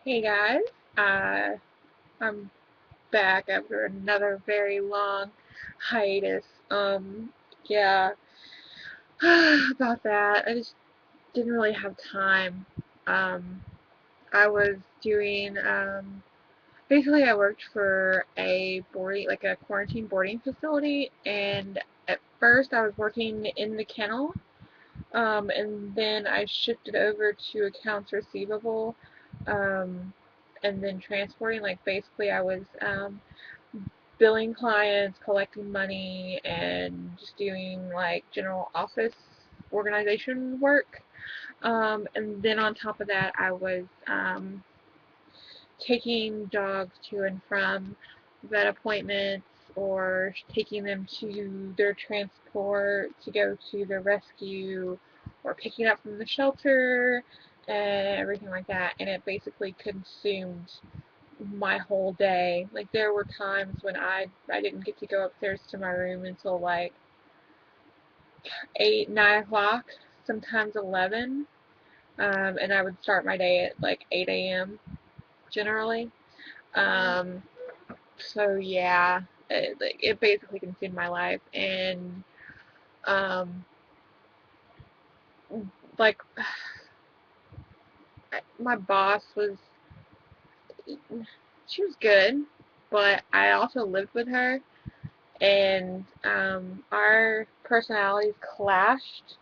Hey guys, I'm back after another very long hiatus. Yeah, about that. I just didn't really have time. Um, I was doing, basically I worked for like a quarantine boarding facility, and at first I was working in the kennel, and then I shifted over to accounts receivable, um, and then transporting. Like basically, I was billing clients, collecting money, and just doing like general office organization work. And then on top of that, I was taking dogs to and from vet appointments or taking them to their transport to go to the rescue or picking up from the shelter and everything like that. And it basically consumed my whole day. Like there were times when I didn't get to go upstairs to my room until like 8, 9 o'clock, sometimes 11. And I would start my day at like 8 a.m. generally. Um, So yeah, it basically consumed my life, and um, like my boss was, she was good, but I also lived with her, and our personalities clashed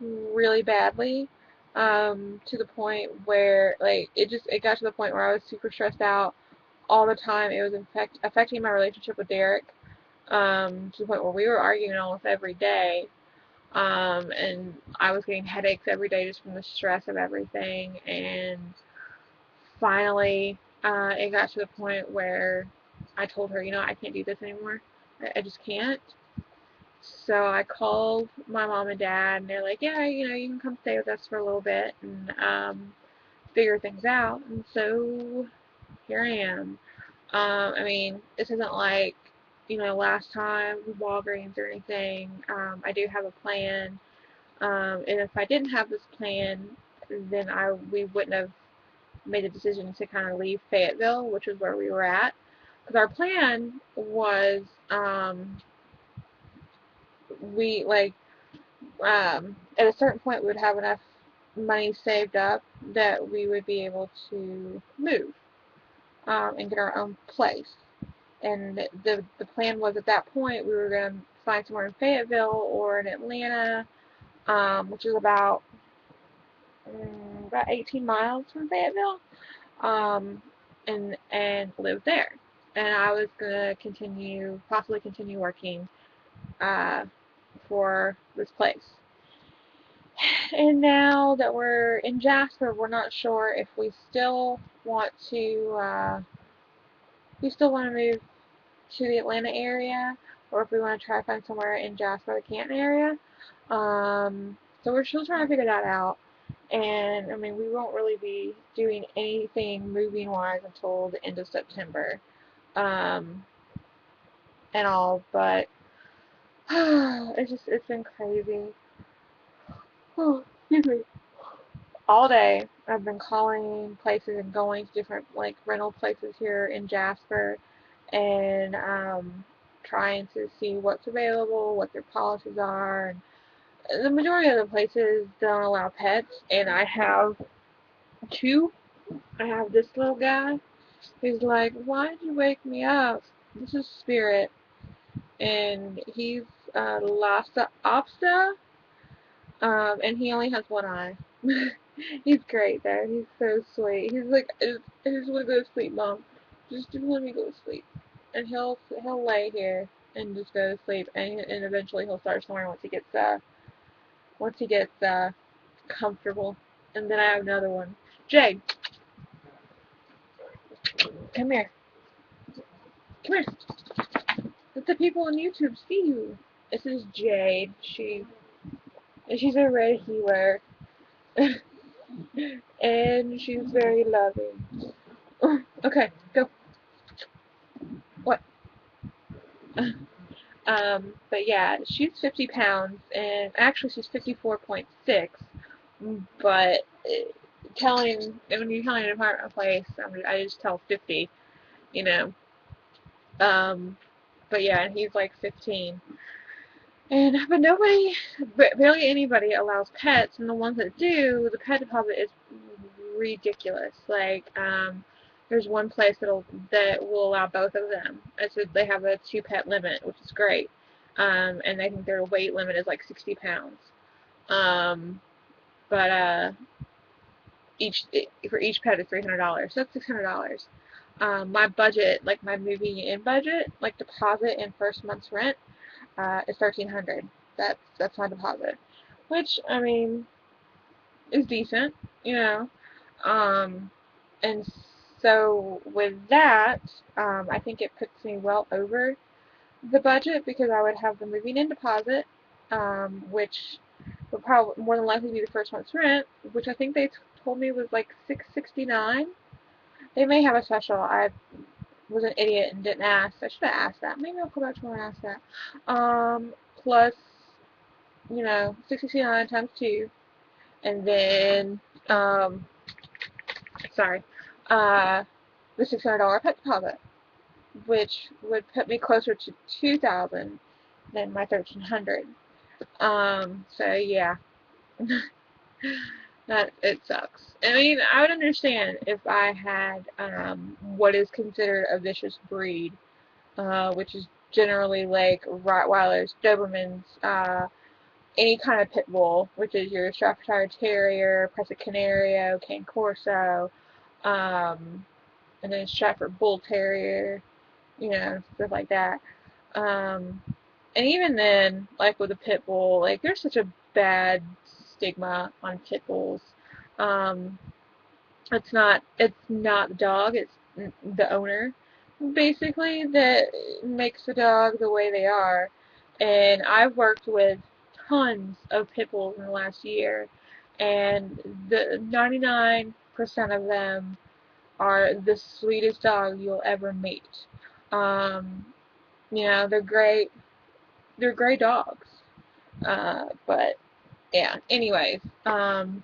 really badly, to the point where like it got to the point where I was super stressed out all the time. It was affecting my relationship with Derek, to the point where we were arguing almost every day. And I was getting headaches every day just from the stress of everything. And finally, it got to the point where I told her, I can't do this anymore. I just can't. So I called my mom and dad, and they're like, yeah, you can come stay with us for a little bit and figure things out. And so here I am. I mean, this isn't like, last time Walgreens or anything. I do have a plan. And if I didn't have this plan, then we wouldn't have made the decision to kind of leave Fayetteville, which is where we were at. Because our plan was, we like at a certain point we would have enough money saved up that we would be able to move, and get our own place. And the plan was at that point we were going to find somewhere in Fayetteville or in Atlanta, which is about 18 miles from Fayetteville, um, and live there. And I was gonna possibly continue working uh, for this place. And now that we're in Jasper, we're not sure if we still want to move to the Atlanta area, or if we want to try to find somewhere in Jasper, the Canton area. So we're still trying to figure that out. And I mean, we won't really be doing anything moving wise until the end of September, um, and all. But it's been crazy. Oh, excuse me. All day I've been calling places and going to different like rental places here in Jasper, and trying to see what's available, what their policies are. And the majority of the places don't allow pets, and I have two. I have this little guy who's like, "Why did you wake me up? This is Spirit," and he's Lhasa Apso, and he only has one eye. He's great though. He's so sweet. He's like, I just want to go to sleep, Mom. Just let me go to sleep. And he'll lay here and just go to sleep, and eventually he'll start snoring once he gets comfortable. And then I have another one. Jade, come here. Come here. Let the people on YouTube see you. This is Jade. She's a red healer, and she's very loving. Okay, go. What? But yeah, she's 50 pounds, and actually she's 54.6, but when you're telling an apartment place, I just tell 50, you know. Um, but yeah, and he's like 15. And but barely anybody allows pets, and the ones that do, the pet deposit is ridiculous. Like, there's one place that will allow both of them. They have a 2 pet limit, which is great. And I think their weight limit is like 60 pounds. Um, but each for each pet is $300, so that's $600. My budget, like my moving in budget, like deposit and first month's rent, is $1,300. That's my deposit, which I mean is decent, you know. Um, and so with that, I think it puts me well over the budget because I would have the moving in deposit, which would probably more than likely be the first month's rent, which I think they told me was like $669. They may have a special. I was an idiot and didn't ask. I should have asked that. Maybe I'll go back tomorrow and ask that. Plus, 669 times 2, and then, sorry, uh, the $600 pet deposit, which would put me closer to 2,000 than my 1,300. So yeah, that it sucks. I mean, I would understand if I had what is considered a vicious breed, which is generally like Rottweilers, Dobermans, any kind of pit bull, which is your Staffordshire Terrier, Prussia Canario, Cane Corso, um, and then Stratford Bull Terrier, stuff like that. Um, and even then, like with a pit bull, like there's such a bad stigma on pit bulls. Um, it's not the dog, it's the owner, basically, that makes the dog the way they are. And I've worked with tons of pit bulls in the last year, and the 99% of them are the sweetest dog you'll ever meet. Um, they're great. They're great dogs. But yeah. Anyways, so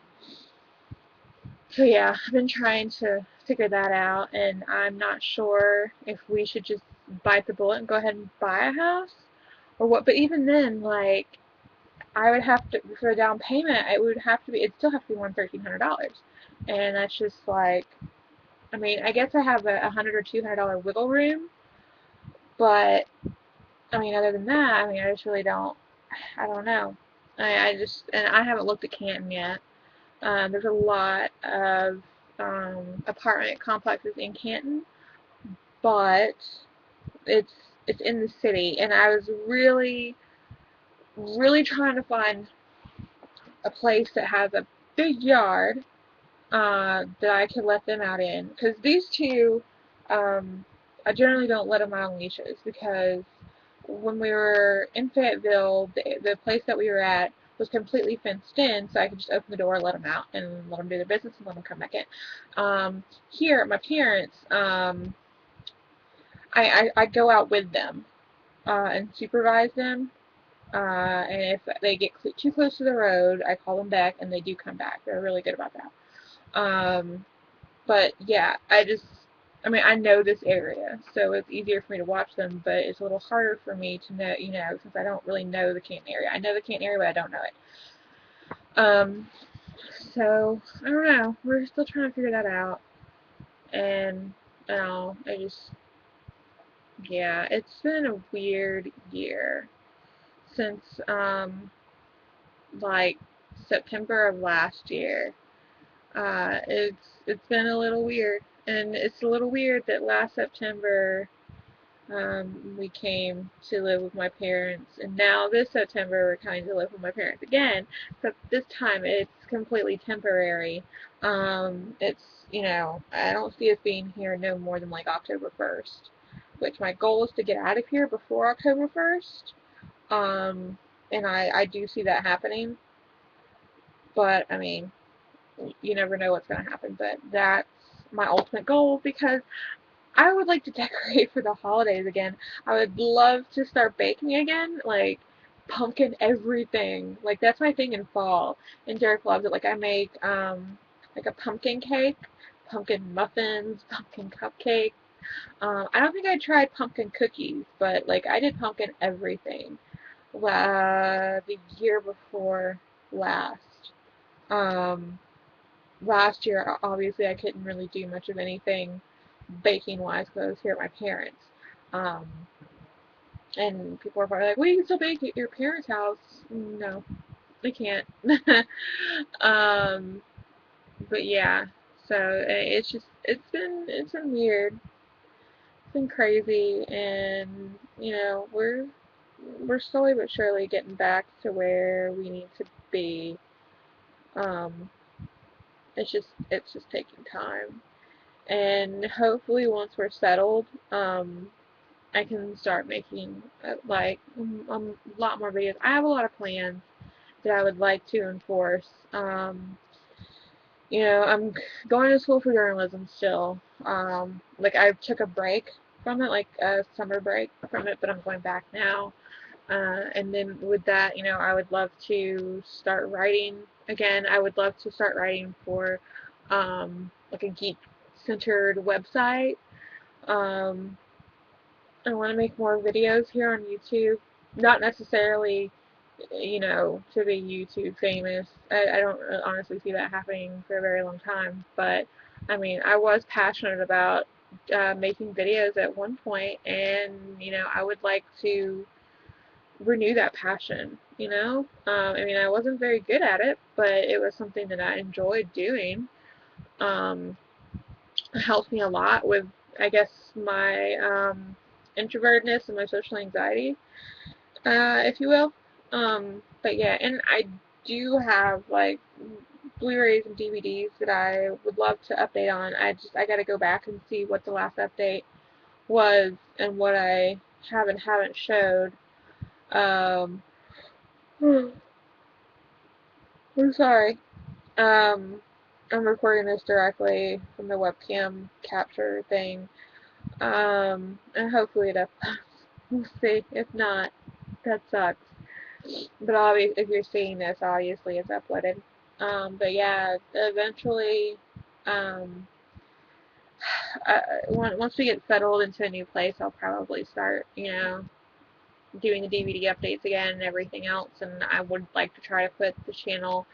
yeah, I've been trying to figure that out, and I'm not sure if we should just bite the bullet and go ahead and buy a house or what. But even then, like, I would have to, for a down payment, it'd still have to be more than $1,300, and that's just like, I mean, I guess I have a $100 or $200 wiggle room, but I mean, other than that, I mean, I just really don't. I don't know. And I haven't looked at Canton yet. There's a lot of apartment complexes in Canton, but it's it's in the city, and I was really, really trying to find a place that has a big yard that I could let them out in, because these two, I generally don't let them out on leashes because when we were in Fayetteville, the place that we were at was completely fenced in, so I could just open the door, let them out, and let them do their business, and let them come back in. Here, my parents, I go out with them and supervise them. And if they get too close to the road, I call them back, and they do come back. They're really good about that. But yeah, I mean, I know this area, so it's easier for me to watch them, but it's a little harder for me to know, since I don't really know the Canton area. I know the Canton area, but I don't know it. Um, so, I don't know. We're still trying to figure that out. And, yeah, it's been a weird year since, like, September of last year. It's been a little weird, and it's a little weird that last September we came to live with my parents, and now this September we're coming to live with my parents again. But this time it's completely temporary. It's I don't see us being here no more than like October 1st, which my goal is to get out of here before October 1st. And I do see that happening, but I mean, you never know what's going to happen, but that's my ultimate goal because I would like to decorate for the holidays again. I would love to start baking again, like pumpkin everything. Like that's my thing in fall, and Derek loves it. Like I make like a pumpkin cake, pumpkin muffins, pumpkin cupcake. I don't think I tried pumpkin cookies, but like I did pumpkin everything. The year before last. Um, Last year, obviously, I couldn't really do much of anything baking wise because I was here at my parents. Um, and people are probably like, well, you can still bake at your parents' house. No, I can't. um, but yeah, so it's been weird. It's been crazy, and we're slowly but surely getting back to where we need to be. Um, it's just taking time, and hopefully once we're settled, I can start making a lot more videos. I have a lot of plans that I would like to enforce. I'm going to school for journalism still. Like I took a break from it, like a summer break from it, but I'm going back now. And then with that, I would love to start writing again. I would love to start writing for like a geek-centered website. Um, I want to make more videos here on YouTube. Not necessarily, to be YouTube famous. I don't honestly see that happening for a very long time. But, I mean, I was passionate about making videos at one point, and, I would like to renew that passion, I mean, I wasn't very good at it, but it was something that I enjoyed doing. It helped me a lot with, I guess, my introvertedness and my social anxiety, if you will. But yeah, and I do have like Blu-rays and DVDs that I would love to update on. I gotta go back and see what the last update was and what I haven't showed. Um, I'm sorry. Um, I'm recording this directly from the webcam capture thing. And hopefully it uploads. We'll see. If not, that sucks. But obviously, if you're seeing this, obviously it's uploaded. But yeah, eventually, um, once we get settled into a new place, I'll probably start, doing the DVD updates again and everything else. And I would like to try to put the channel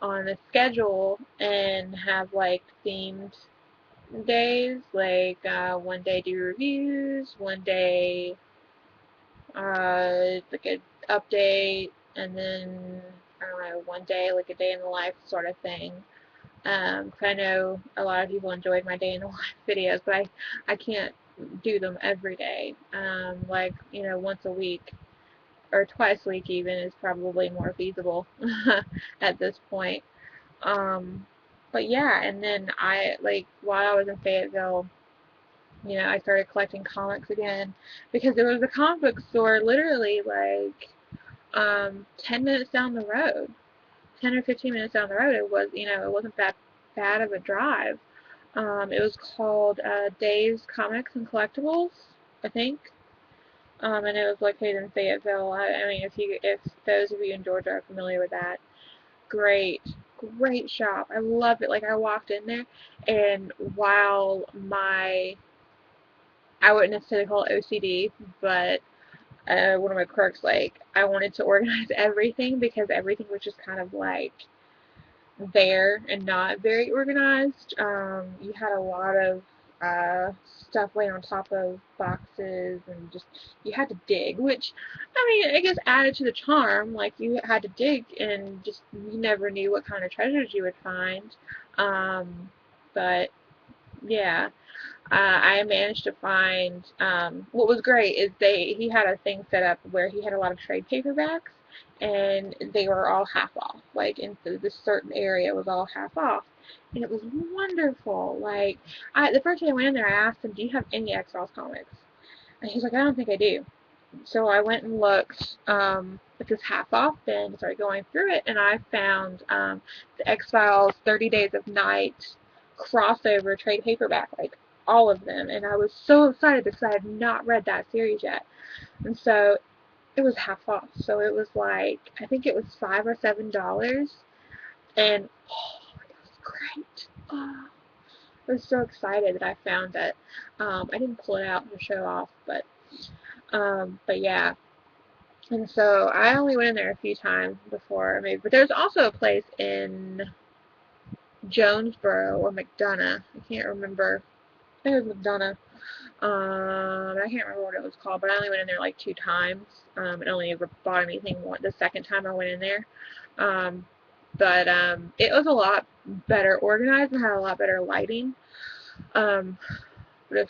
on a schedule and have like themed days, like one day do reviews, one day like an update, and then I don't know, one day like a day in the life sort of thing. 'Cause I know a lot of people enjoyed my day in the life videos, but I can't do them every day. Like once a week or twice a week even is probably more feasible at this point. Um, but yeah, and then while I was in Fayetteville, I started collecting comics again because there was a comic book store literally like 10 minutes down the road, 10 or 15 minutes down the road. It wasn't that bad of a drive. It was called Dave's Comics and Collectibles, I think. And it was located in Fayetteville. I mean, if those of you in Georgia are familiar with that, great, great shop. I love it. Like I walked in there, and while I wouldn't necessarily call it OCD, but one of my quirks, like I wanted to organize everything because everything was just kind of like there and not very organized. You had a lot of uh, stuff laying on top of boxes, and just you had to dig, which I mean, I guess added to the charm. Like you had to dig, and just you never knew what kind of treasures you would find. Um, but yeah, I managed to find what was great is he had a thing set up where he had a lot of trade paperbacks, and they were all half off. Like in this certain area was all half off, and it was wonderful. Like the first day I went in there, I asked him, "Do you have any X-Files comics?" And he's like, "I don't think I do." So I went and looked at this half off bin and started going through it, and I found the X-Files 30 Days of Night crossover trade paperback, like all of them, and I was so excited because I had not read that series yet. And so it was half off, so it was like I think it was $5 or $7, and oh, it was great. Oh, I was so excited that I found it. I didn't pull it out to show off, but yeah. And so I only went in there a few times before maybe, but there's also a place in Jonesboro or McDonough. I can't remember. I think it was McDonough. I can't remember what it was called, but I only went in there like 2 times. And only ever bought anything the second time I went in there. Um, but it was a lot better organized and had a lot better lighting. Um, but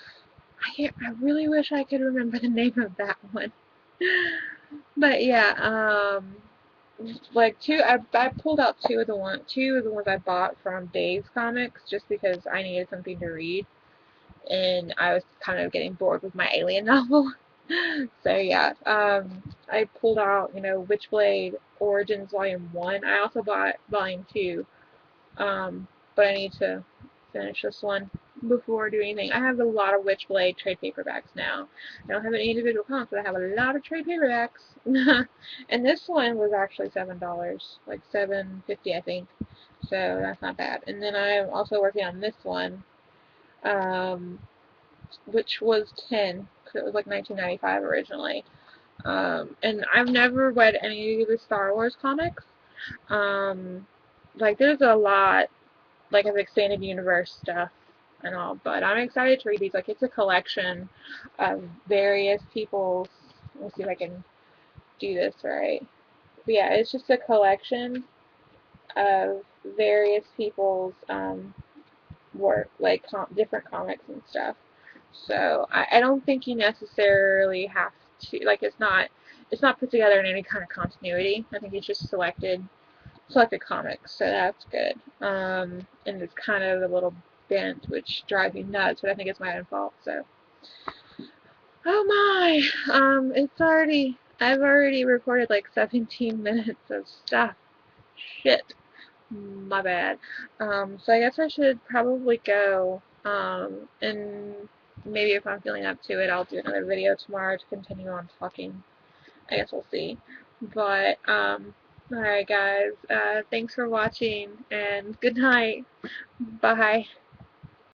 if I really wish I could remember the name of that one. But yeah, like I pulled out two of the ones I bought from Dave's Comics just because I needed something to read, and I was kind of getting bored with my Alien novel. So yeah, I pulled out, Witchblade Origins Volume 1. I also bought Volume 2, but I need to finish this one before doing anything. I have a lot of Witchblade trade paperbacks now. I don't have any individual comics, but I have a lot of trade paperbacks. And this one was actually $7, like $7.50 I think. So that's not bad. And then I'm also working on this one, um, which was 10, because it was like 1995 originally. And I've never read any of the Star Wars comics. Um, like there's a lot like of expanded universe stuff and all, but I'm excited to read these. Like it's a collection of various people's. Let me see if I can do this right. But yeah, it's just a collection of various people's work, like different comics and stuff. So I don't think you necessarily have to like it's not put together in any kind of continuity. I think it's just selected comics, so that's good. And it's kind of a little bent, which drives me nuts, but I think it's my own fault. So, oh my, I've already recorded like 17 minutes of stuff. Shit, my bad. So I guess I should probably go. And maybe if I'm feeling up to it, I'll do another video tomorrow to continue on talking. I guess we'll see. But, alright guys, thanks for watching, and good night. Bye.